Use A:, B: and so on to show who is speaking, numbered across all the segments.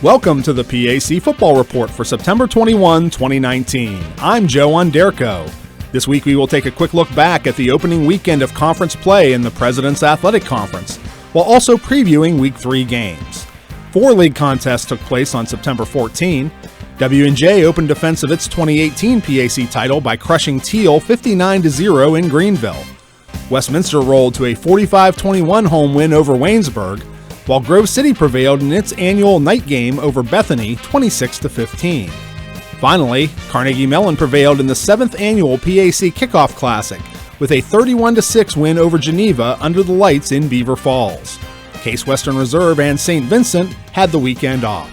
A: Welcome to the PAC Football Report for September 21, 2019. I'm Joe Onderko. This week we will take a quick look back at the opening weekend of conference play in the President's Athletic Conference, while also previewing Week 3 games. 4 league contests took place on September 14. W&J opened defense of its 2018 PAC title by crushing Teal 59-0 in Greenville. Westminster rolled to a 45-21 home win over Waynesburg, while Grove City prevailed in its annual night game over Bethany 26-15. Finally, Carnegie Mellon prevailed in the 7th annual PAC Kickoff Classic with a 31-6 win over Geneva under the lights in Beaver Falls. Case Western Reserve and St. Vincent had the weekend off.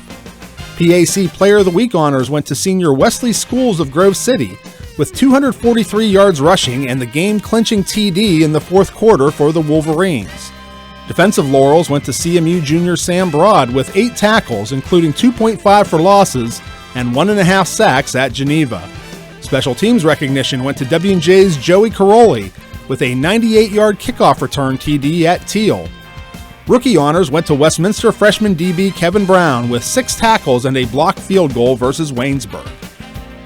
A: PAC Player of the Week honors went to senior Wesley Schools of Grove City with 243 yards rushing and the game-clinching TD in the fourth quarter for the Wolverines. Defensive laurels went to CMU junior Sam Broad with 8 tackles, including 2.5 for losses and 1.5 sacks at Geneva. Special teams recognition went to W&J's Joey Caroli with a 98-yard kickoff return TD at Teal. Rookie honors went to Westminster freshman DB Kevin Brown with 6 tackles and a blocked field goal versus Waynesburg.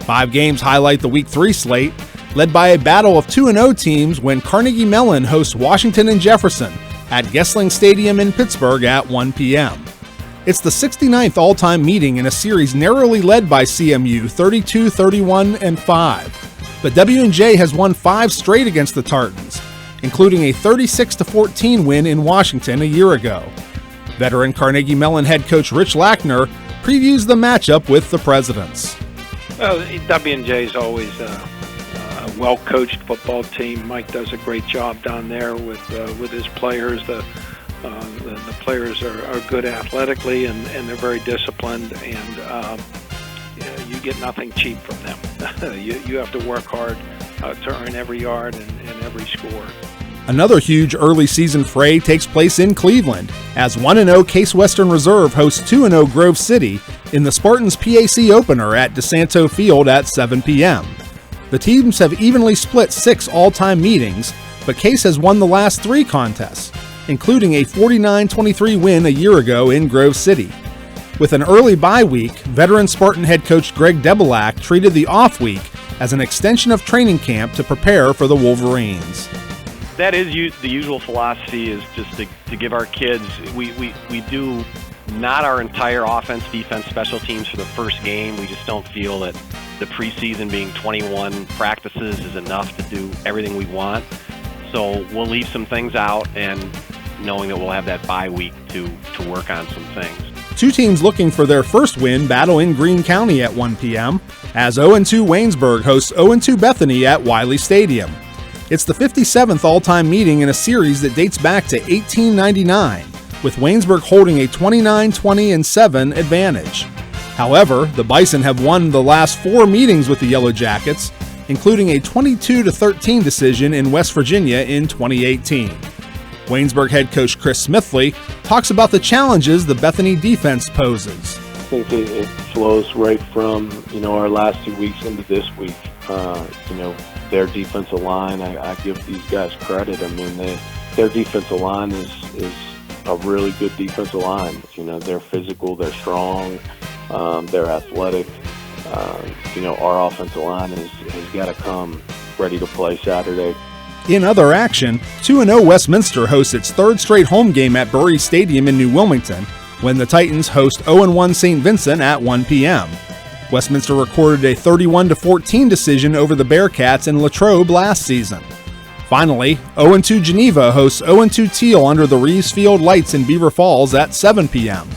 A: 5 games highlight the Week 3 slate, led by a battle of 2-0 teams when Carnegie Mellon hosts Washington and Jefferson at Gessling Stadium in Pittsburgh at 1 p.m. It's the 69th all-time meeting in a series narrowly led by CMU 32-31-5, but W&J has won 5 straight against the Tartans, including a 36-14 win in Washington a year ago. Veteran Carnegie Mellon head coach Rich Lackner previews the matchup with the Presidents.
B: Well, W&J is always a well-coached football team. Mike does a great job down there with his players. The players are good athletically and they're very disciplined, and you get nothing cheap from them. you have to work hard to earn every yard and every score.
A: Another huge early season fray takes place in Cleveland as 1-0 Case Western Reserve hosts 2-0 Grove City in the Spartans PAC opener at DeSanto Field at 7 p.m. The teams have evenly split 6 all-time meetings, but Case has won the last 3 contests, including a 49-23 win a year ago in Grove City. With an early bye week, veteran Spartan head coach Greg Debeljak treated the off week as an extension of training camp to prepare for the Wolverines.
C: That is the usual philosophy, is just to give our kids, we do not our entire offense, defense, special teams for the first game. We just don't feel that the preseason being 21 practices is enough to do everything we want. So we'll leave some things out, and knowing that we'll have that bye week to work on some things.
A: 2 teams looking for their first win battle in Greene County at 1 p.m. as 0-2 Waynesburg hosts 0-2 Bethany at Wiley Stadium. It's the 57th all-time meeting in a series that dates back to 1899, with Waynesburg holding a 29-20-7 advantage. However, the Bison have won the last 4 meetings with the Yellow Jackets, including a 22-13 decision in West Virginia in 2018. Waynesburg head coach Chris Smithley talks about the challenges the Bethany defense poses.
D: I think it flows right from our last 2 weeks into this week. Their defensive line, I give these guys credit. I mean, their defensive line is a really good defensive line. They're physical, they're strong, they're athletic. Our offensive line has got to come ready to play Saturday.
A: In other action, 2-0 Westminster hosts its 3rd straight home game at Burry Stadium in New Wilmington when the Titans host 0-1 St. Vincent at 1 p.m. Westminster recorded a 31-14 decision over the Bearcats in Latrobe last season. Finally, 0-2 Geneva hosts 0-2 Teal under the Reeves Field lights in Beaver Falls at 7 p.m.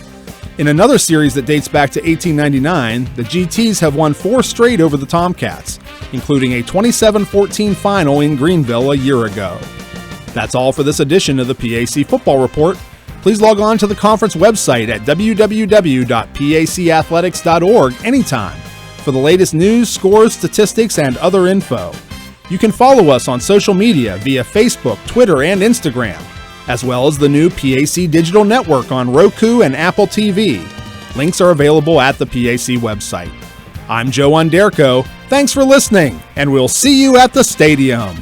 A: In another series that dates back to 1899, the GTs have won 4 straight over the Tomcats, including a 27-14 final in Greenville a year ago. That's all for this edition of the PAC Football Report. Please log on to the conference website at www.pacathletics.org anytime for the latest news, scores, statistics, and other info. You can follow us on social media via Facebook, Twitter, and Instagram, as well as the new PAC Digital Network on Roku and Apple TV. Links are available at the PAC website. I'm Joe Onderko. Thanks for listening, and we'll see you at the stadium.